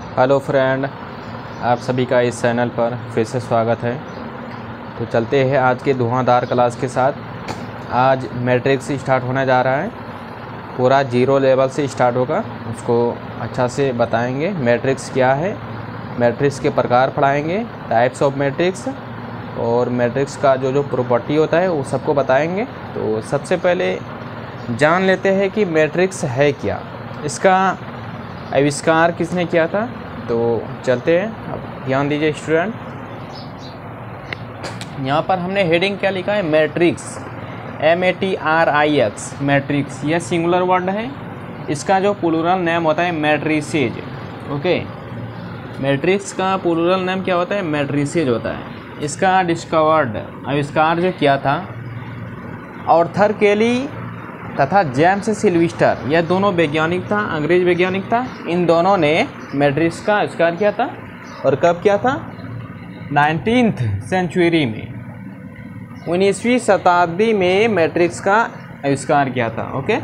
Hello friend, आप सभी का इस चैनल पर फिर से स्वागत है। तो चलते हैं आज के धुआंधार क्लास के साथ। आज मैट्रिक्स स्टार्ट होने जा रहा है, पूरा 0 लेवल से स्टार्ट होगा। उसको अच्छा से बताएंगे मैट्रिक्स क्या है, मैट्रिक्स के प्रकार पढ़ाएंगे, टाइप्स ऑफ मैट्रिक्स और मैट्रिक्स का जो प्रॉपर्टी होता है वो सबको बताएंगे। तो सबसे पहले जान लेते हैं कि मैट्रिक्स है क्या, इसका आविष्कार किसने किया था। तो चलते हैं, अब ध्यान दीजिए स्टूडेंट। यहाँ पर हमने हेडिंग क्या लिखा है, मैट्रिक्स, MATRIX, मैट्रिक्स। यह सिंगुलर वर्ड है, इसका जो प्लूरल नेम होता है मैट्रिसेज। ओके, मैट्रिक्स का प्लूरल नेम क्या होता है, मैट्रिसेज होता है। इसका डिस्कवर्ड, आविष्कार जो किया था आर्थर केली तथा जेम्स सिल्वेस्टर, यह दोनों वैज्ञानिक था, अंग्रेज वैज्ञानिक था। इन दोनों ने मैट्रिक्स का आविष्कार किया था। और कब किया था, 19th सेंचुरी में, 19वीं शताब्दी में मैट्रिक्स का आविष्कार किया था। ओके,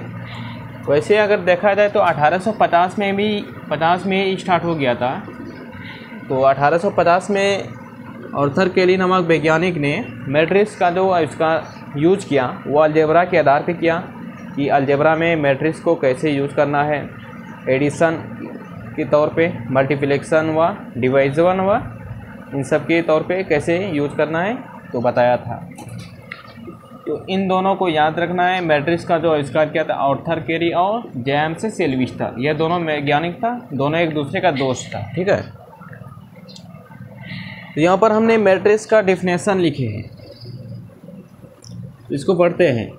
वैसे अगर देखा जाए तो 1850 में भी 50 में स्टार्ट हो गया था। तो 1850 में आर्थर केली नामक वैज्ञानिक ने मैट्रिक्स का जो आविष्कार यूज किया वो अलजेब्रा के आधार पर किया कि अलजेब्रा में मैट्रिक्स को कैसे यूज़ करना है, एडिशन के तौर पे, मल्टीप्लिकेशन व डिवीज़न व इन सब के तौर पे कैसे यूज करना है, तो बताया था। तो इन दोनों को याद रखना है। मैट्रिक्स का जो आविष्कार किया था आर्थर केली और जेम्स सिल्वेस्टर, यह दोनों वैज्ञानिक था, दोनों एक दूसरे का दोस्त था। ठीक है, तो यहाँ पर हमने मैट्रिक्स का डेफिनेशन लिखे हैं, इसको पढ़ते हैं।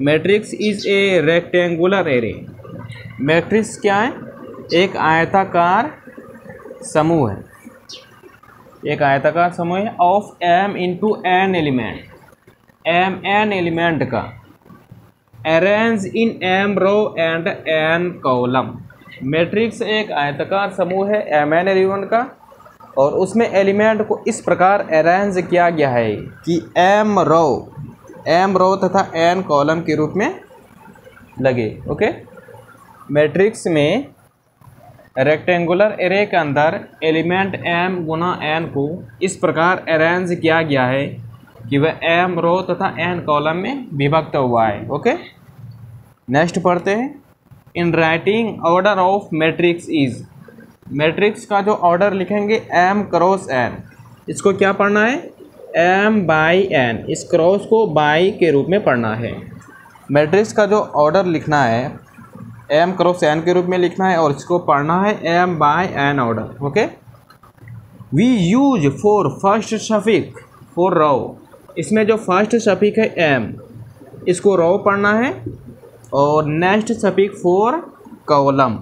Matrix is a rectangular array. Matrix क्या है, एक आयताकार समूह है, एक आयताकार समूह है of m into n element, m n element का, arrange in m row and n column. Matrix एक आयताकार समूह है m n एलिमेंट का और उसमें एलिमेंट को इस प्रकार अरेंज किया गया है कि m रो तथा n कॉलम के रूप में लगे। ओके, मैट्रिक्स में रेक्टेंगुलर एरे के अंदर एलिमेंट m गुना n को इस प्रकार अरेंज किया गया है कि वह m रो तथा n कॉलम में विभक्त हुआ है। ओके, नेक्स्ट पढ़ते हैं। In writing order of matrix is, matrix का जो ऑर्डर लिखेंगे m क्रॉस n, इसको क्या पढ़ना है, m बाई n, इस क्रॉस को बाई के रूप में पढ़ना है। मैट्रिक्स का जो ऑर्डर लिखना है m क्रॉस n के रूप में लिखना है और इसको पढ़ना है m by n order. Okay, we use for first suffix for row, इसमें जो फर्स्ट सफिक है m, इसको रो पढ़ना है, और नेक्स्ट सफिक फॉर कॉलम,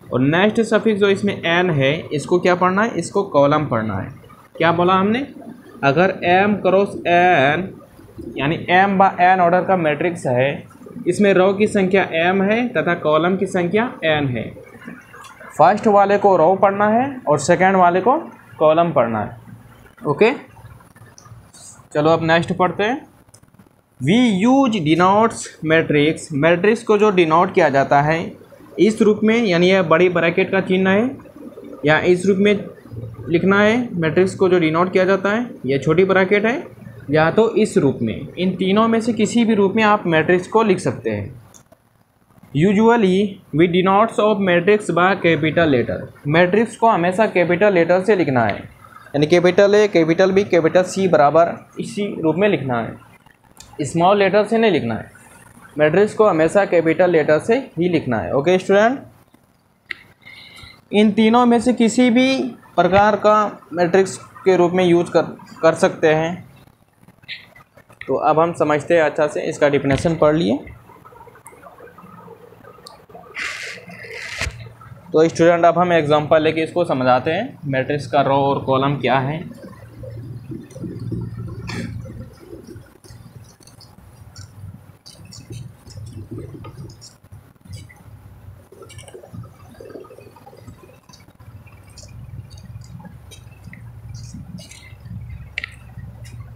और नेक्स्ट सफिक जो इसमें n है इसको क्या पढ़ना है, इसको कॉलम पढ़ना है। क्या बोला हमने, अगर m क्रॉस n यानी m बाय n ऑर्डर का मैट्रिक्स है, इसमें रो की संख्या m है तथा कॉलम की संख्या n है, फर्स्ट वाले को रो पढ़ना है और सेकंड वाले को कॉलम पढ़ना है। ओके, चलो अब नेक्स्ट पढ़ते हैं। We use denotes matrix, matrix को जो डिनोट किया जाता है इस रूप में, यानी यह बड़ी ब्रैकेट का चिन्ह है, या इस रूप में लिखना है। मैट्रिक्स को जो डिनोट किया जाता है यह छोटी ब्रैकेट है, या तो इस रूप में, इन तीनों में से किसी भी रूप में आप मैट्रिक्स को लिख सकते हैं। Usually we denotes of matrix by capital letter, matrix को हमेशा कैपिटल लेटर से लिखना है, यानी capital A, capital B, capital C बराबर इसी रूप में लिखना है, स्मॉल लेटर से नहीं लिखना है। मैट्रिक्स को हमेशा कैपिटल लेटर से ही लिखना है। ओके स्टूडेंट, इन तीनों में से किसी भी प्रकार का मैट्रिक्स के रूप में यूज कर सकते हैं। तो अब हम समझते हैं अच्छा से, इसका डेफिनेशन पढ़ लिए। तो स्टूडेंट अब हम एग्जांपल लेके इसको समझाते हैं, मैट्रिक्स का रो और कॉलम क्या है।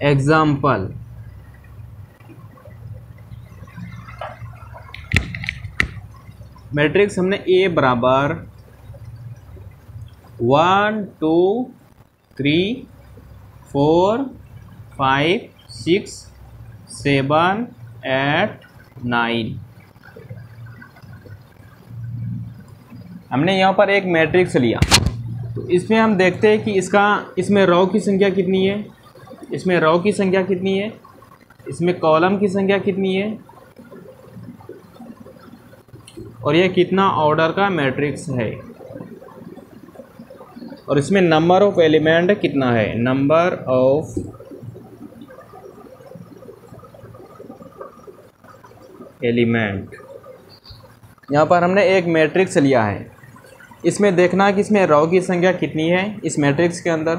एग्जाम्पल, मैट्रिक्स हमने A बराबर 1 2 3 4 5 6 7 8 9। हमने यहाँ पर एक मैट्रिक्स लिया, तो इसमें हम देखते हैं कि इसमें रो की संख्या कितनी है, इसमें रो की संख्या कितनी है, इसमें कॉलम की संख्या कितनी है, और यह कितना ऑर्डर का मैट्रिक्स है, और इसमें नंबर ऑफ एलिमेंट कितना है, नंबर ऑफ एलिमेंट। यहाँ पर हमने एक मैट्रिक्स लिया है, इसमें देखना है कि इसमें रो की संख्या कितनी है इस मैट्रिक्स के अंदर,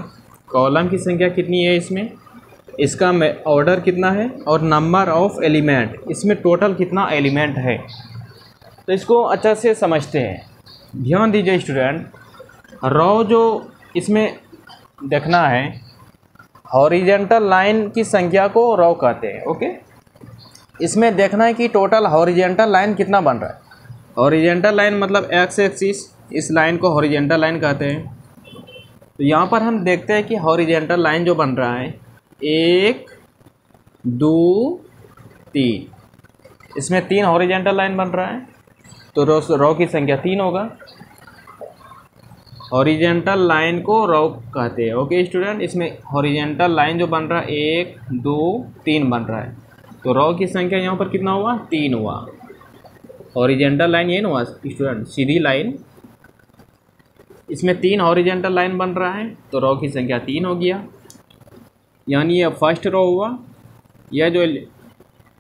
कॉलम की संख्या कितनी है इसमें, इसका ऑर्डर कितना है, और नंबर ऑफ एलिमेंट, इसमें टोटल कितना एलिमेंट है। तो इसको अच्छा से समझते हैं, ध्यान दीजिए स्टूडेंट। रो जो इसमें देखना है, हॉरिजेंटल लाइन की संख्या को रो कहते हैं। ओके, इसमें देखना है कि टोटल हॉरिजेंटल लाइन कितना बन रहा है। हॉरिजेंटल लाइन मतलब एक्स एक्सिस, इस लाइन को हॉरिजेंटल लाइन कहते हैं। तो यहाँ पर हम देखते हैं कि हॉरिजेंटल लाइन जो बन रहा है 1 2 3, इसमें 3 हॉरिजेंटल लाइन बन रहा है, तो रो की संख्या 3 होगा। हॉरिजेंटल लाइन को रो कहते हैं। ओके स्टूडेंट, इसमें हॉरिजेंटल लाइन जो बन रहा है 1 2 3 बन रहा है, तो रो की संख्या यहाँ पर कितना हुआ, 3 हुआ। हॉरिजेंटल लाइन ये ना हुआ स्टूडेंट, सीधी लाइन, इसमें 3 हॉरिजेंटल लाइन बन रहा है, तो रो की संख्या 3 हो गया। यानी यह फर्स्ट रो हुआ, यह जो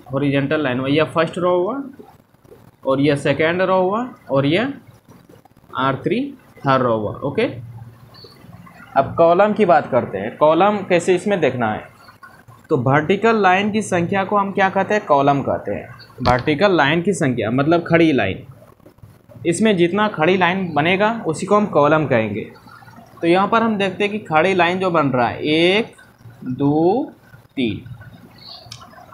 हॉरिजेंटल लाइन हुआ यह फर्स्ट रो हुआ, और यह सेकेंड रो हुआ, और यह R3 थर्ड रो हुआ। ओके, अब कॉलम की बात करते हैं। कॉलम कैसे इसमें देखना है, तो वर्टिकल लाइन की संख्या को हम क्या कहते हैं, कॉलम कहते हैं। वर्टिकल लाइन की संख्या मतलब खड़ी लाइन, इसमें जितना खड़ी लाइन बनेगा उसी को हम कॉलम कहेंगे। तो यहाँ पर हम देखते हैं कि खड़ी लाइन जो बन रहा है 1 2 3,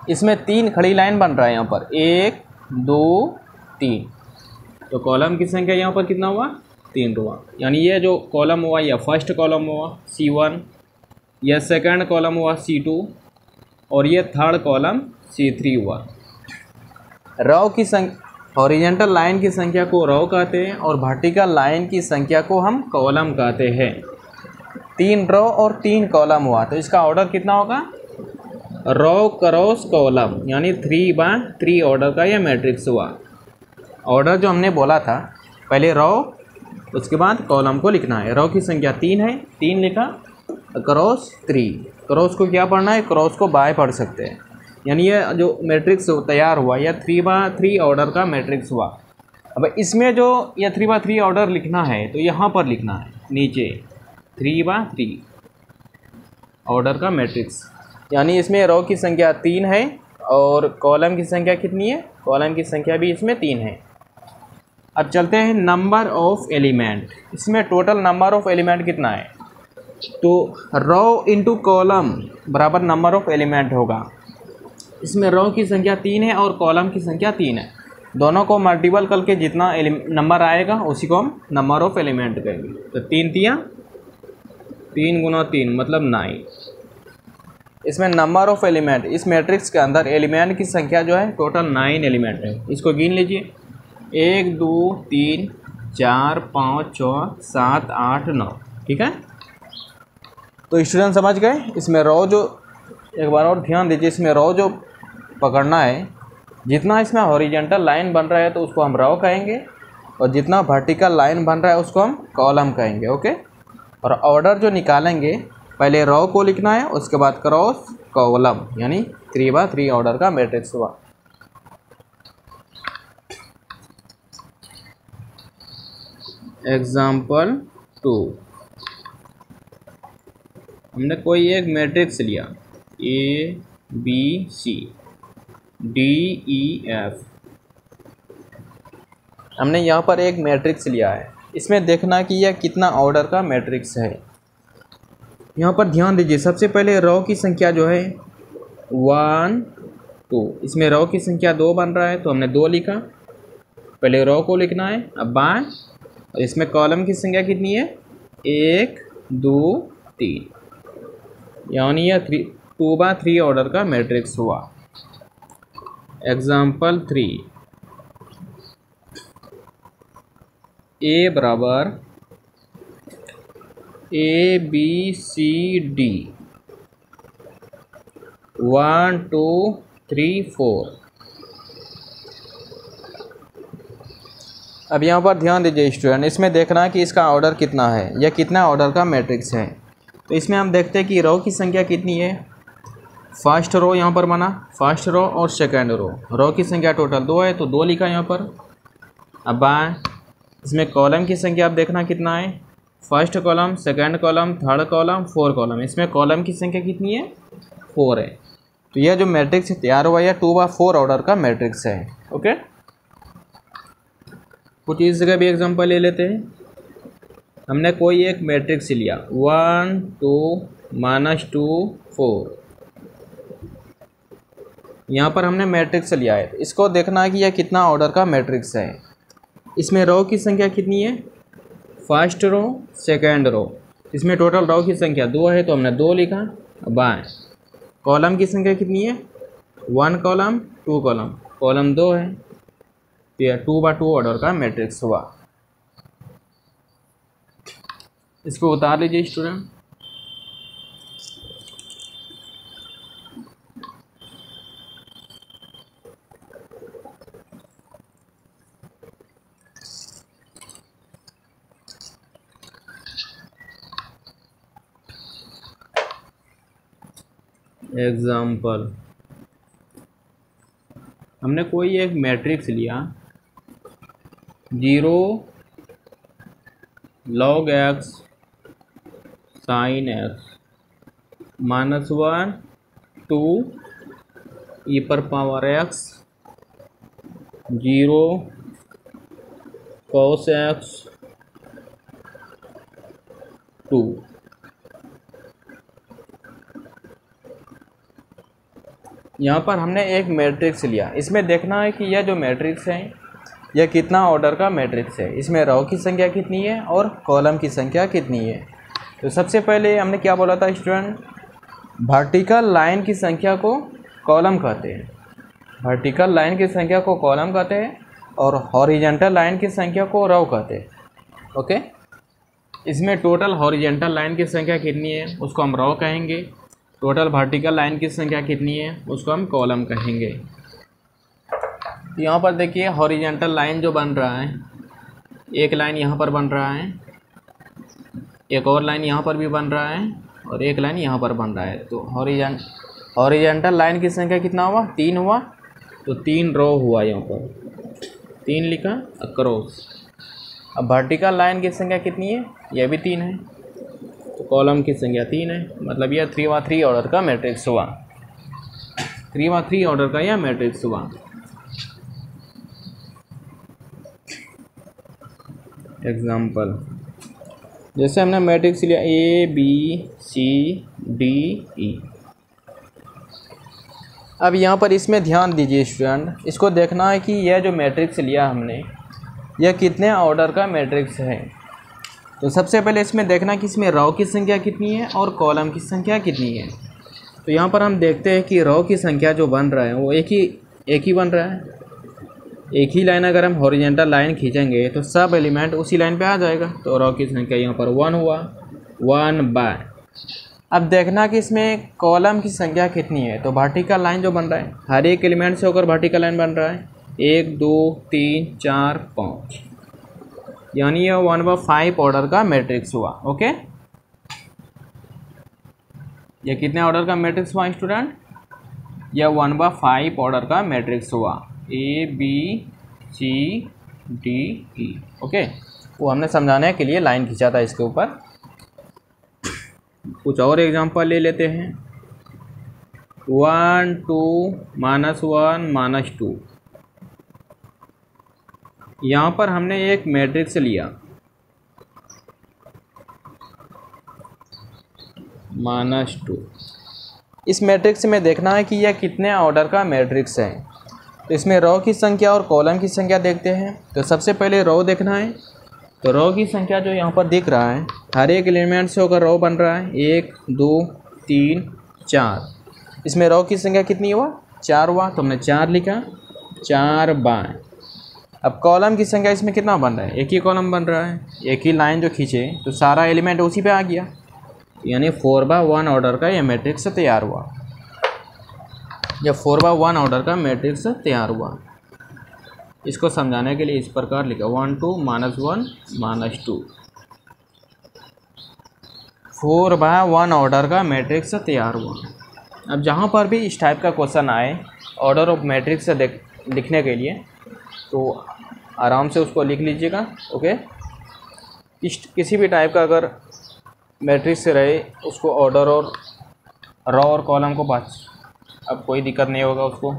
इसमें 3 खड़ी लाइन बन रहा है यहाँ पर 1 2 3, तो कॉलम की संख्या यहाँ पर कितना हुआ, 3 हुआ। यानी ये जो कॉलम हुआ यह फर्स्ट कॉलम हुआ C1, यह सेकंड कॉलम हुआ C2, और ये थर्ड कॉलम C3 हुआ। रो की संख्या, हॉरिजेंटल लाइन की संख्या को रो कहते हैं, और वर्टिकल लाइन की संख्या को हम कॉलम कहते हैं। 3 रो और 3 कॉलम हुआ, तो इसका ऑर्डर कितना होगा, रो क्रॉस कॉलम, यानी 3/3 ऑर्डर का यह मैट्रिक्स हुआ। ऑर्डर जो हमने बोला था, पहले रो उसके बाद कॉलम को लिखना है। रो की संख्या 3 है, 3 लिखा, क्रॉस 3, क्रॉस को क्या पढ़ना है, क्रॉस को बाय पढ़ सकते हैं। यानी ये जो मैट्रिक्स तैयार हुआ यह 3/3 ऑर्डर का मैट्रिक्स हुआ। अब इसमें जो यह 3/3 ऑर्डर लिखना है, तो यहाँ पर लिखना है नीचे 3/3 ऑर्डर का मैट्रिक्स। यानी इसमें रो की संख्या 3 है, और कॉलम की संख्या कितनी है, कॉलम की संख्या भी इसमें 3 है। अब चलते हैं नंबर ऑफ एलिमेंट। इसमें टोटल नंबर ऑफ एलिमेंट कितना है, तो रो इंटू कॉलम बराबर नंबर ऑफ एलिमेंट होगा। इसमें रो की संख्या 3 है और कॉलम की संख्या 3 है, दोनों को मल्टीपल करके जितना नंबर आएगा उसी को हम नंबर ऑफ एलिमेंट कहेंगे। तो 3 3 3 गुना 3 मतलब 9। इसमें नंबर ऑफ एलिमेंट, इस मैट्रिक्स के अंदर एलिमेंट की संख्या जो है टोटल 9 एलिमेंट है। इसको गिन लीजिए, 1 2 3 4 5 6 7 8 9। ठीक है, तो स्टूडेंट समझ गए। इसमें रो जो, एक बार और ध्यान दीजिए, इसमें रो जो पकड़ना है, जितना इसमें हॉरिजेंटल लाइन बन रहा है तो उसको हम रो कहेंगे, और जितना वर्टिकल लाइन बन रहा है उसको हम कॉलम कहेंगे। ओके, और ऑर्डर जो निकालेंगे, पहले रो को लिखना है, उसके बाद क्रॉस कॉलम, यानी 3/3 ऑर्डर का मैट्रिक्स हुआ। एग्जाम्पल 2, हमने कोई एक मैट्रिक्स लिया ABCDEF। हमने यहाँ पर एक मैट्रिक्स लिया है, इसमें देखना कि यह कितना ऑर्डर का मैट्रिक्स है। यहाँ पर ध्यान दीजिए, सबसे पहले रो की संख्या जो है 1 2, इसमें रो की संख्या 2 बन रहा है तो हमने 2 लिखा, पहले रो को लिखना है। अब बाय, और इसमें कॉलम की संख्या कितनी है 1 2 3, यानी यह 2x3 ऑर्डर का मैट्रिक्स हुआ। एग्जाम्पल 3, A बराबर ABCD 1 2 3 4। अब यहाँ पर ध्यान दीजिए स्टूडेंट, इसमें देखना है कि इसका ऑर्डर कितना है या कितना ऑर्डर का मैट्रिक्स है। तो इसमें हम देखते हैं कि रो की संख्या कितनी है। फर्स्ट रो यहाँ पर बना, फर्स्ट रो और सेकंड रो की संख्या टोटल 2 है तो 2 लिखा यहाँ पर। अब बाएं इसमें कॉलम की संख्या आप देखना कितना है, first column, second column, third column, 4 column. इसमें कॉलम की संख्या कितनी है, 4 है। तो यह जो मैट्रिक्स तैयार हुआ यह 2x4 ऑर्डर का मैट्रिक्स है। ओके, कुछ इस जगह भी एग्जांपल ले लेते हैं। हमने कोई एक मैट्रिक्स लिया 1 2 -2 4, यहाँ पर हमने मैट्रिक्स लिया है। इसको देखना है कि यह कितना ऑर्डर का मैट्रिक्स है। इसमें रो की संख्या कितनी है, फर्स्ट रो सेकंड रो, इसमें टोटल रो की संख्या 2 है तो हमने 2 लिखा। बाएं कॉलम की संख्या कितनी है, 1 कॉलम 2 कॉलम, कॉलम 2 है तो यह 2x2 ऑर्डर का मैट्रिक्स हुआ। इसको उतार लीजिए स्टूडेंट। एग्जाम्पल, हमने कोई एक मैट्रिक्स लिया 0 log x sin x -1 2 e पर पावर x 0 cos x 2। यहाँ पर हमने एक मैट्रिक्स लिया, इसमें देखना है कि यह जो मैट्रिक्स है यह कितना ऑर्डर का मैट्रिक्स है, इसमें रो की संख्या कितनी है और कॉलम की संख्या कितनी है। तो सबसे पहले हमने क्या बोला था स्टूडेंट, वर्टिकल लाइन की संख्या को कॉलम कहते हैं, वर्टिकल लाइन की संख्या को कॉलम कहते हैं और हॉरिजेंटल लाइन की संख्या को रो कहते हैं। ओके, इसमें टोटल हॉरिजेंटल लाइन की संख्या कितनी है उसको हम रो कहेंगे, टोटल वर्टिकल लाइन की संख्या कितनी है उसको हम कॉलम कहेंगे। यहाँ पर देखिए हॉरिजेंटल लाइन जो बन रहा है, एक लाइन यहाँ पर बन रहा है, एक और लाइन यहाँ पर भी बन रहा है और एक लाइन यहाँ पर बन रहा है। तो हॉरिजेंटल लाइन की संख्या कितना हुआ, 3 हुआ, तो 3 रो हुआ, यहाँ पर 3 लिखा अक्रॉस। अब वर्टिकल लाइन की संख्या कितनी है, यह भी 3 है, तो कॉलम की संख्या 3 है, मतलब यह 3x3 ऑर्डर का मैट्रिक्स हुआ, 3x3 ऑर्डर का यह मैट्रिक्स हुआ। एग्जाम्पल, जैसे हमने मैट्रिक्स लिया ABCDE। अब यहाँ पर इसमें ध्यान दीजिए स्टूडेंट, इसको देखना है कि यह जो मैट्रिक्स लिया हमने यह कितने ऑर्डर का मैट्रिक्स है। तो सबसे पहले इसमें देखना कि इसमें रो की संख्या कितनी है और कॉलम की संख्या कितनी है। तो यहाँ पर हम देखते हैं कि रो की संख्या जो बन रहा है वो एक ही बन रहा है, एक ही लाइन अगर हम हॉरिजेंटल लाइन खींचेंगे तो सब एलिमेंट उसी लाइन पे आ जाएगा। तो रो की संख्या यहाँ पर 1 हुआ, 1/। अब देखना कि इसमें कॉलम की संख्या कितनी है। तो वर्टिकल लाइन जो बन रहा है हर एक एलिमेंट से होकर वर्टिकल लाइन बन रहा है, 1 2 3 4 5, यानी यह 1/5 ऑर्डर का मैट्रिक्स हुआ। ओके, यह कितने ऑर्डर का मैट्रिक्स हुआ स्टूडेंट, यह 1/5 ऑर्डर का मैट्रिक्स हुआ, ABCDE। ओके, वो हमने समझाने के लिए लाइन खींचा था इसके ऊपर। कुछ और एग्जांपल ले लेते हैं, 1 2 -1 -2। यहाँ पर हमने एक मैट्रिक्स लिया -2। इस मैट्रिक्स में देखना है कि यह कितने ऑर्डर का मैट्रिक्स है। तो इसमें रो की संख्या और कॉलम की संख्या देखते हैं। तो सबसे पहले रो देखना है, तो रो की संख्या जो यहाँ पर दिख रहा है हर एक एलिमेंट से होकर रो बन रहा है 1 2 3 4। इसमें रो की संख्या कितनी हुआ 4 हुआ, तो हमने 4 लिखा 4 बाय। अब कॉलम की संख्या इसमें कितना बन रहा है, एक ही कॉलम बन रहा है, एक ही लाइन जो खींचे तो सारा एलिमेंट उसी पे आ गया, यानी 4/1 ऑर्डर का यह मैट्रिक्स तैयार हुआ। जब 4/1 ऑर्डर का मैट्रिक्स तैयार हुआ, इसको समझाने के लिए इस प्रकार लिखा 1 2 -1 -2। 4/1 ऑर्डर का मैट्रिक्स तैयार हुआ। अब जहाँ पर भी इस टाइप का क्वेश्चन आए ऑर्डर ऑफ मैट्रिक्स लिखने के लिए, तो आराम से उसको लिख लीजिएगा। ओके, किसी भी टाइप का अगर मैट्रिक्स रहे उसको ऑर्डर और रो और कॉलम को बस, अब कोई दिक्कत नहीं होगा उसको।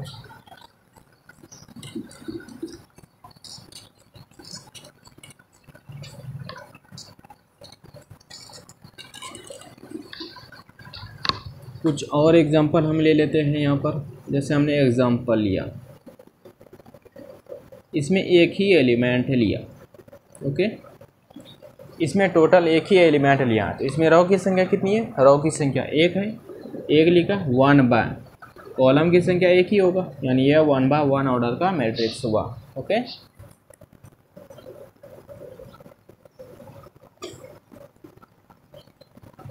कुछ और एग्जांपल हम ले लेते हैं यहाँ पर। जैसे हमने एग्जांपल लिया, इसमें एक ही एलिमेंट लिया। ओके, इसमें टोटल एक ही एलिमेंट लिया, तो इसमें रो की संख्या कितनी है, रो की संख्या 1 है, 1 लिखा 1 बाय, कॉलम की संख्या 1 ही होगा, यानी यह 1/1 ऑर्डर का मैट्रिक्स हुआ। Okay,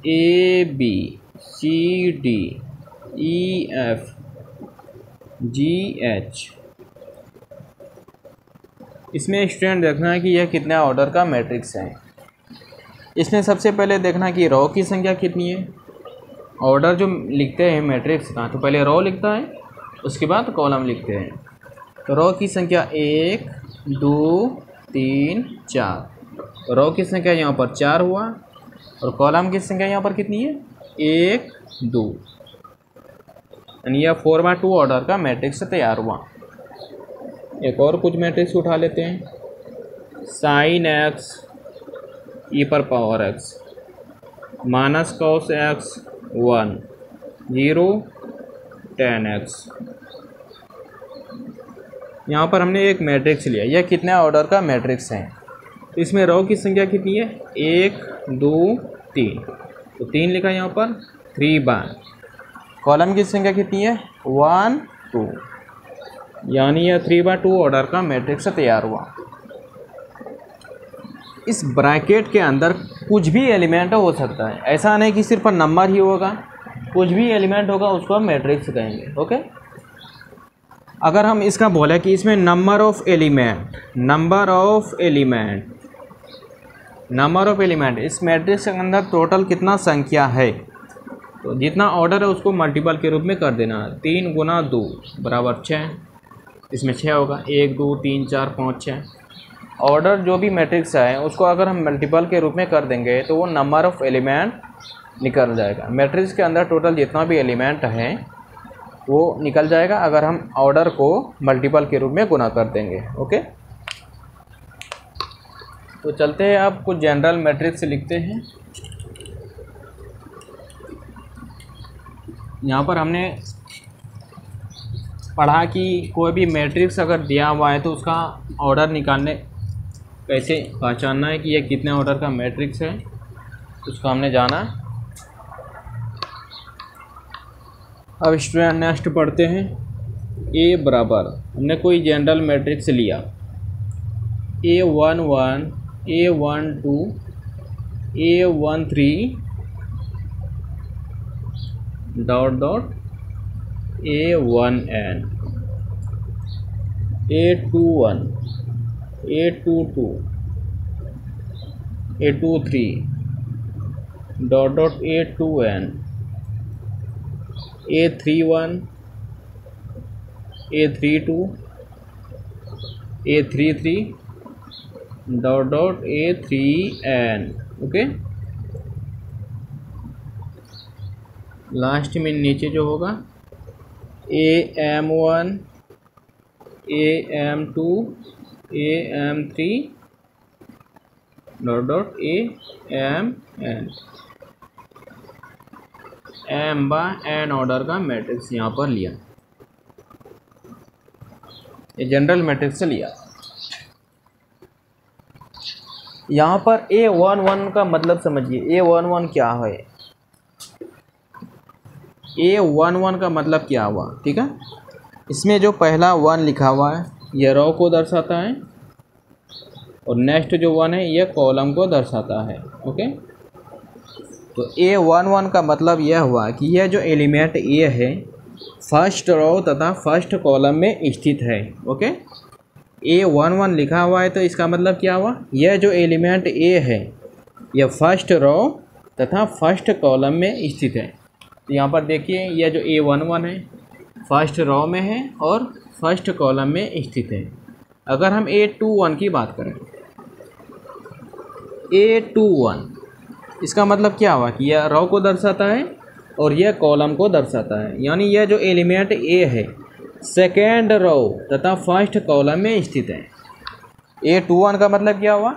ABCDEFGH। इसमें स्टूडेंट देखना है कि यह कितने ऑर्डर का मैट्रिक्स है। इसमें सबसे पहले देखना कि रो की संख्या कितनी है। ऑर्डर जो लिखते हैं मैट्रिक्स का, तो पहले रो लिखता है, उसके बाद कॉलम लिखते हैं। तो रो की संख्या 1 2 3 4, रो की संख्या यहाँ पर 4 हुआ, और कॉलम की संख्या यहाँ पर कितनी है 1 2, यानी यह 4/2 ऑर्डर का मैट्रिक्स तैयार हुआ। एक और कुछ मैट्रिक्स उठा लेते हैं। sin x e⁻x -cos x 1 0 tan x। यहाँ पर हमने एक मैट्रिक्स लिया, यह कितने ऑर्डर का मैट्रिक्स है। इसमें रो की संख्या कितनी है 1 2 3, तो 3 लिखा यहाँ पर 3 बाय। कॉलम की संख्या कितनी है 1 2, यानी यह 3/2 ऑर्डर का मैट्रिक्स तैयार हुआ। इस ब्रैकेट के अंदर कुछ भी एलिमेंट हो सकता है, ऐसा नहीं कि सिर्फ नंबर ही होगा, कुछ भी एलिमेंट होगा उसको हम मैट्रिक्स कहेंगे। ओके, अगर हम इसका बोले कि इसमें नंबर ऑफ एलिमेंट इस मैट्रिक्स के अंदर टोटल कितना संख्या है, तो जितना ऑर्डर है उसको मल्टीपल के रूप में कर देना। 3 × 2 = 6, इसमें 6 होगा, 1 2 3 4 5 6। ऑर्डर जो भी मैट्रिक्स है उसको अगर हम मल्टीपल के रूप में कर देंगे तो वो नंबर ऑफ एलिमेंट निकल जाएगा। मैट्रिक्स के अंदर टोटल जितना भी एलिमेंट है वो निकल जाएगा अगर हम ऑर्डर को मल्टीपल के रूप में गुना कर देंगे। ओके, तो चलते हैं, अब कुछ जनरल मैट्रिक्स लिखते हैं। यहाँ पर हमने पढ़ा कि कोई भी मैट्रिक्स अगर दिया हुआ है तो उसका ऑर्डर निकालने, कैसे पहचानना है कि यह कितने ऑर्डर का मैट्रिक्स है, उसको हमने जाना। अब स्टूडेंट नेक्स्ट पढ़ते हैं। ए बराबर, हमने कोई जनरल मैट्रिक्स लिया, A11 A12 A13 A1n A21 A22 A23 A2n A31 A32 A33 A3n। Okay, last में नीचे जो होगा AM1 AM2 AM3 AMN M/n order का मैट्रिक्स यहाँ पर लिया, ये जनरल मैट्रिक्स से लिया। यहाँ पर A11 का मतलब समझिए, A11 क्या है। A11 का मतलब क्या हुआ, ठीक है। इसमें जो पहला 1 लिखा हुआ है यह रो को दर्शाता है, और नेक्स्ट जो 1 है यह कॉलम को दर्शाता है। ओके, तो A11 का मतलब यह हुआ कि यह जो एलिमेंट A है फर्स्ट रो तथा फर्स्ट कॉलम में स्थित है। ओके, A11 लिखा हुआ है तो इसका मतलब क्या हुआ, यह जो एलिमेंट A है यह फर्स्ट रो तथा फर्स्ट कॉलम में स्थित है। तो यहाँ पर देखिए यह जो A11 है फर्स्ट रो में है और फर्स्ट कॉलम में स्थित है। अगर हम A21 की बात करें, A21 इसका मतलब क्या हुआ कि यह रो को दर्शाता है और यह कॉलम को दर्शाता है, यानी यह जो एलिमेंट A है सेकेंड रो तथा फर्स्ट कॉलम में स्थित है। A21 का मतलब क्या हुआ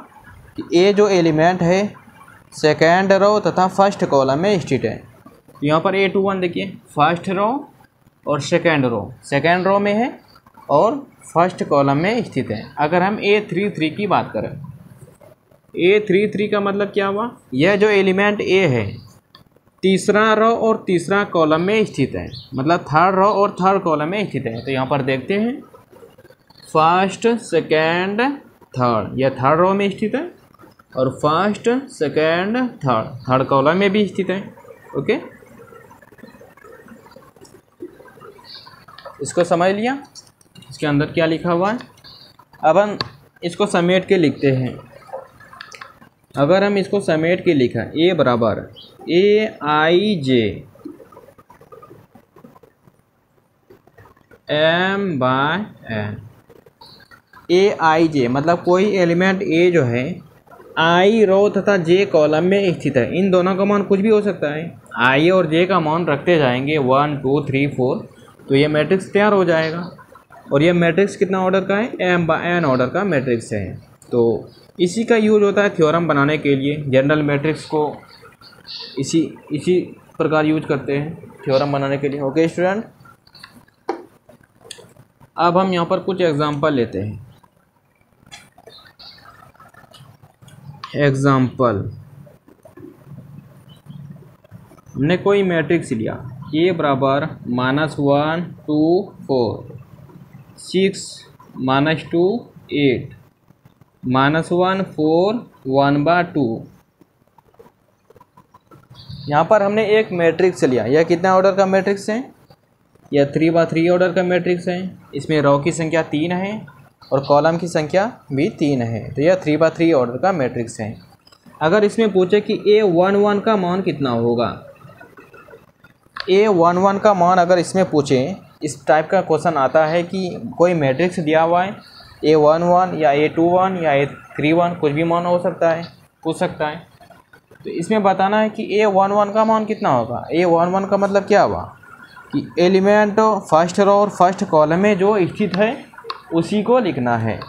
कि A जो एलिमेंट है सेकेंड रो तथा फर्स्ट कॉलम में स्थित है। यहाँ पर A21 देखिए फर्स्ट रो और सेकेंड रो में है और फर्स्ट कॉलम में स्थित है। अगर हम A33 की बात करें, A33 का मतलब क्या हुआ, यह जो एलिमेंट A है तीसरा रो और तीसरा कॉलम में स्थित है, मतलब थर्ड रो और थर्ड कॉलम में स्थित है। तो यहाँ पर देखते हैं फर्स्ट सेकेंड थर्ड, यह थर्ड रो में स्थित है और फर्स्ट सेकेंड थर्ड कॉलम में भी स्थित है। ओके, इसको समझ लिया, इसके अंदर क्या लिखा हुआ है। अब हम इसको समेट के लिखते हैं। अगर हम इसको समेट के लिखा A बराबर AIJ M/N, AIJ मतलब कोई एलिमेंट A जो है I रो तथा J कॉलम में स्थित है। इन दोनों का मान कुछ भी हो सकता है, I और J का मान रखते जाएंगे 1 2 3 4, तो ये मैट्रिक्स तैयार हो जाएगा। और ये मैट्रिक्स कितना ऑर्डर का है, M/N ऑर्डर का मैट्रिक्स है। तो इसी का यूज होता है थ्योरम बनाने के लिए, जनरल मैट्रिक्स को इसी प्रकार यूज करते हैं थ्योरम बनाने के लिए। ओके स्टूडेंट, अब हम यहाँ पर कुछ एग्जांपल लेते हैं। एग्जांपल, हमने कोई मैट्रिक्स लिया A बराबर -1 2 4 6 -2 8 -1 4 1/2। यहाँ पर हमने एक मैट्रिक्स लिया, यह कितना ऑर्डर का मैट्रिक्स है, यह 3/3 ऑर्डर का मैट्रिक्स है। इसमें रो की संख्या 3 है और कॉलम की संख्या भी 3 है, तो यह 3/3 ऑर्डर का मैट्रिक्स है। अगर इसमें पूछे कि A11 का मान कितना होगा, A11 का मान अगर इसमें पूछे, इस टाइप का क्वेश्चन आता है कि कोई मैट्रिक्स दिया हुआ है A11 या A21 या A31, कुछ भी मान हो सकता है, पूछ सकता है। तो इसमें बताना है कि A11 का मान कितना होगा। A11 का मतलब क्या हुआ कि एलिमेंट फर्स्ट रो और फर्स्ट कॉलम में जो स्थित है उसी को लिखना है।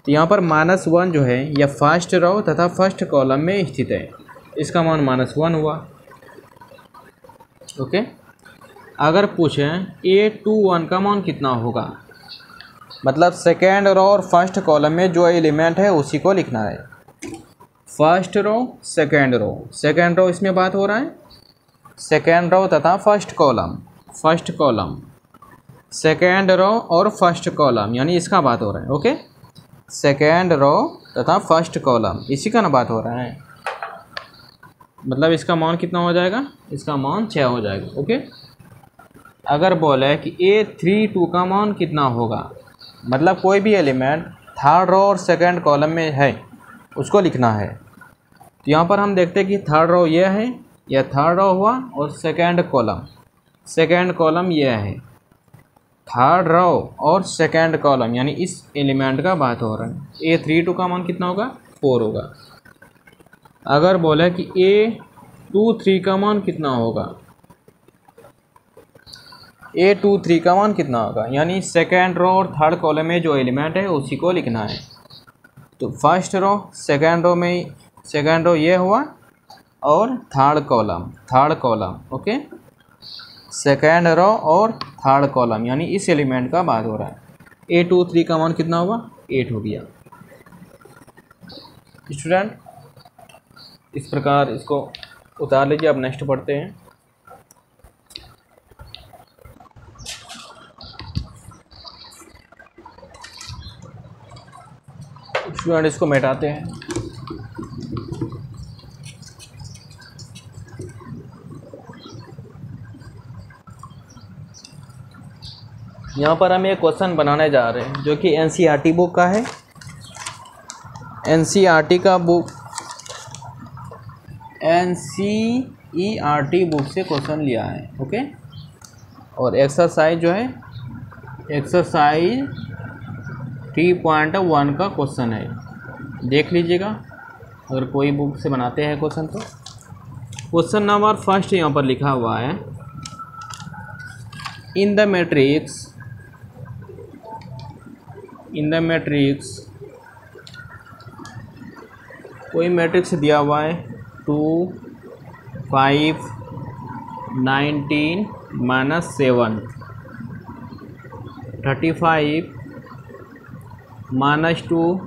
तो यहाँ पर -1 जो है यह फर्स्ट रो तथा फर्स्ट कॉलम में स्थित है, इसका मान -1 हुआ। ओके, अगर पूछें A21 का मान कितना होगा, मतलब सेकेंड रो और फर्स्ट कॉलम में जो एलिमेंट है उसी को लिखना है। फर्स्ट रो, सेकेंड रो इसमें बात हो रहा है, सेकेंड रो तथा फर्स्ट कॉलम, सेकेंड रो और फर्स्ट कॉलम, यानी इसका बात हो रहा है। ओके, सेकेंड रो तथा फर्स्ट कॉलम, इसी का ना बात हो रहा है, मतलब इसका मान कितना हो जाएगा, इसका मान 6 हो जाएगा। ओके, अगर बोले कि A32 का मान कितना होगा, मतलब कोई भी एलिमेंट थर्ड रो और सेकेंड कॉलम में है उसको लिखना है। तो यहाँ पर हम देखते हैं कि थर्ड रो ये है, यह थर्ड रो हुआ, और सेकेंड कॉलम यह है। थर्ड रो और सेकेंड कॉलम, यानी इस एलिमेंट का बात हो रहा है। A32 का मान कितना होगा, 4 होगा। अगर बोले कि A23 का मान कितना होगा, A23 का मान कितना होगा, यानी सेकेंड रो और थर्ड कॉलम में जो एलिमेंट है उसी को लिखना है। तो फर्स्ट रो, सेकेंड रो ये हुआ और third column. Okay, second row और थर्ड कॉलम, यानी इस एलिमेंट का बात हो रहा है। A23 का मान कितना होगा, 8 हो गया। स्टूडेंट इस प्रकार इसको उतार लीजिए। अब नेक्स्ट पढ़ते हैं। स्टूडेंट इसको मिटाते हैं। यहाँ पर हम एक क्वेश्चन बनाने जा रहे हैं जो कि एनसीईआरटी बुक का है। एनसीईआरटी बुक से क्वेश्चन लिया है। ओके, और एक्सरसाइज जो है एक्सरसाइज 3.1 का क्वेश्चन है, देख लीजिएगा अगर कोई बुक से बनाते हैं क्वेश्चन तो। क्वेश्चन नंबर फर्स्ट यहाँ पर लिखा हुआ है, इन द मैट्रिक्स कोई मैट्रिक्स दिया हुआ है 2 5 19 -7 35 -2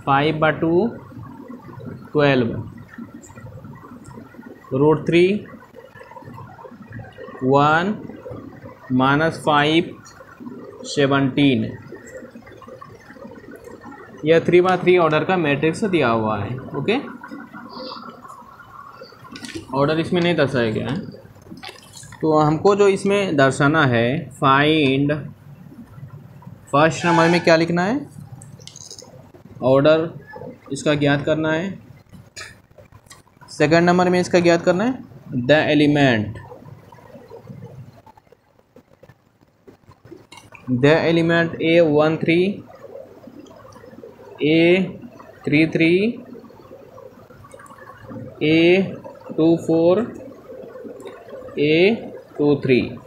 5/2 12 √3 1 -5 17। यह 3x3 ऑर्डर का मैट्रिक्स दिया हुआ है। ओके, ऑर्डर इसमें नहीं दर्शाया गया है, तो हमको जो इसमें दर्शाना है, फाइंड फर्स्ट नंबर में क्या लिखना है, ऑर्डर इसका ज्ञात करना है। सेकंड नंबर में इसका ज्ञात करना है the element A13 A33 A24 A23।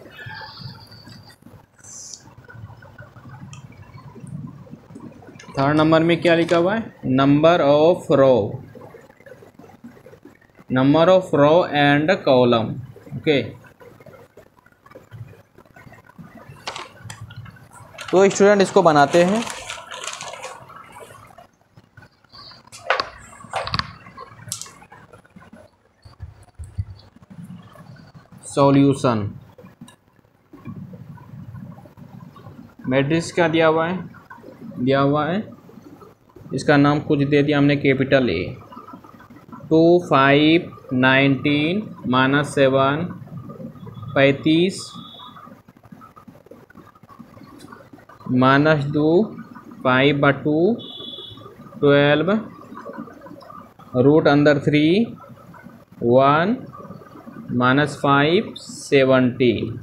Third number में क्या लिखा हुआ है, number of row and column. Okay, तो स्टूडेंट इसको बनाते हैं। सॉल्यूशन मैट्रिक्स क्या दिया हुआ है, इसका नाम कुछ दे दिया हमने, कैपिटल A। 2 5 19 -7 35 -2 5/2 12 √3 1 -5 17।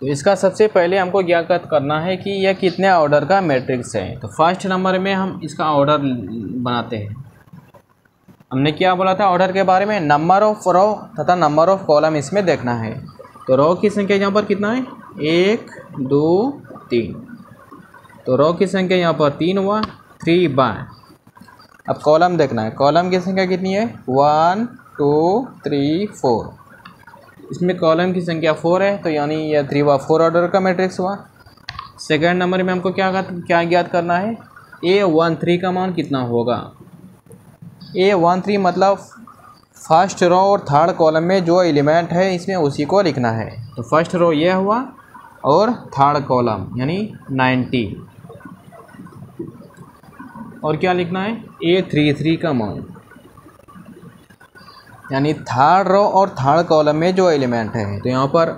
तो इसका सबसे पहले हमको ज्ञात करना है कि यह कितने ऑर्डर का मैट्रिक्स है। तो फर्स्ट नंबर में हम इसका ऑर्डर बनाते हैं। हमने क्या बोला था ऑर्डर के बारे में, नंबर ऑफ रो तथा नंबर ऑफ कॉलम इसमें देखना है। तो रो की संख्या यहाँ पर कितना है, 1 2 3। तो रो की संख्या यहाँ पर 3 हुआ, 3 बाय। अब कॉलम देखना है, कॉलम की संख्या कितनी है, 1 2 3 4। इसमें कॉलम की संख्या 4 है, तो यानी यह 3/4 ऑर्डर का मैट्रिक्स हुआ। सेकंड नंबर में हमको क्या ज्ञात करना है, A13 का मान कितना होगा। A13 मतलब फर्स्ट रो और थर्ड कॉलम में जो एलिमेंट है इसमें उसी को लिखना है। तो फर्स्ट रो यह हुआ और थर्ड कॉलम यानी 90। और क्या लिखना है, A33 का मान, यानी थर्ड रो और थर्ड कॉलम में जो एलिमेंट है। तो यहाँ पर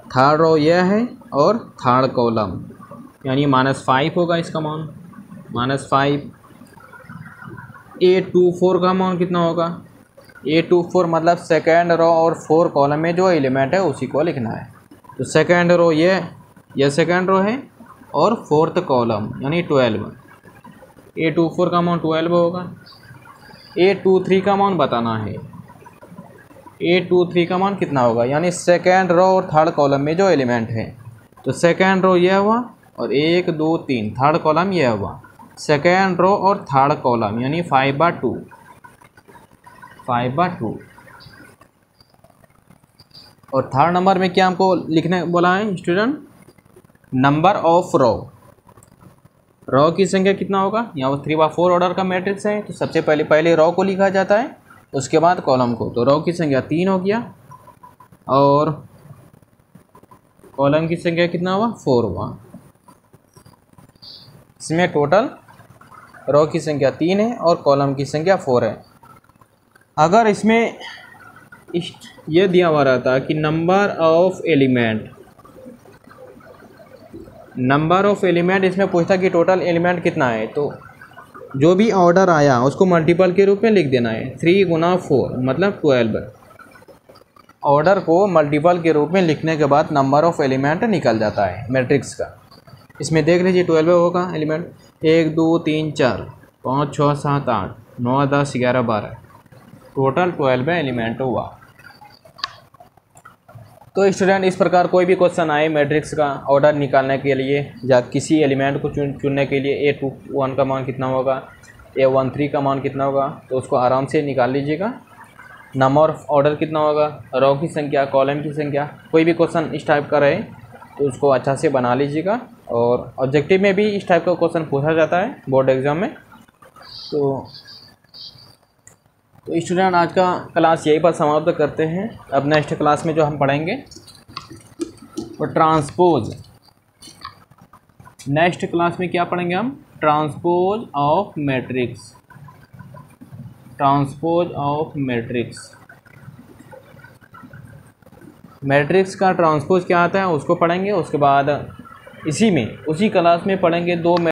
थर्ड रो यह है और थर्ड कॉलम यानी -5 होगा इसका मान, -5। A24 का मान कितना होगा, A24 मतलब सेकेंड रो और 4 कॉलम में जो एलिमेंट है उसी को लिखना है। तो सेकेंड रो यह सेकेंड रो है और फोर्थ कॉलम यानी 12। A24 का मान 12 होगा। A23 का मान बताना है, A23 का मान कितना होगा, यानी सेकेंड रो और थर्ड कॉलम में जो एलिमेंट है। तो सेकेंड रो यह हुआ और 1 2 3, थर्ड कॉलम यह हुआ। सेकेंड रो और थर्ड कॉलम यानी 5/2 और थर्ड नंबर में क्या हमको लिखने बोला है student, number of row. Row की संख्या कितना होगा, यहाँ पर 3/4 ऑर्डर का मैट्रिक्स है तो सबसे पहले रॉ को लिखा जाता है, उसके बाद कॉलम को। तो रॉ की संख्या 3 हो गया और कॉलम की संख्या कितना हुआ, 4 हुआ। इसमें टोटल रॉ की संख्या 3 है और कॉलम की संख्या 4 है। अगर इसमें यह दिया हुआ रहता कि नंबर ऑफ एलिमेंट इसमें पूछता कि टोटल एलिमेंट कितना है, तो जो भी ऑर्डर आया उसको मल्टीपल के रूप में लिख देना है। 3 × 4 मतलब 12। ऑर्डर को मल्टीपल के रूप में लिखने के बाद नंबर ऑफ एलिमेंट निकल जाता है मैट्रिक्स का। इसमें देख लीजिए 12 होगा एलिमेंट, 1 2 3 4 5 6 7 8 9 10 11 12, टोटल 12 एलिमेंट हुआ। तो स्टूडेंट इस प्रकार कोई भी क्वेश्चन आए मैट्रिक्स का ऑर्डर निकालने के लिए या किसी एलिमेंट को चुनने के लिए A21 का मान कितना होगा, A13 का मान कितना होगा, तो उसको आराम से निकाल लीजिएगा। नंबर ऑफ ऑर्डर कितना होगा, रॉ की संख्या, कॉलम की संख्या, कोई भी क्वेश्चन इस टाइप का रहे तो उसको अच्छा से बना लीजिएगा। और ऑब्जेक्टिव में भी इस टाइप का क्वेश्चन पूछा जाता है बोर्ड एग्ज़ाम में। तो स्टूडेंट आज का क्लास यहीं पर समाप्त करते हैं। अब नेक्स्ट क्लास में जो हम पढ़ेंगे वो ट्रांसपोज। नेक्स्ट क्लास में क्या पढ़ेंगे हम, transpose of matrix. Transpose of matrix, matrix का ट्रांसपोज क्या आता है उसको पढ़ेंगे। उसके बाद उसी क्लास में पढ़ेंगे 2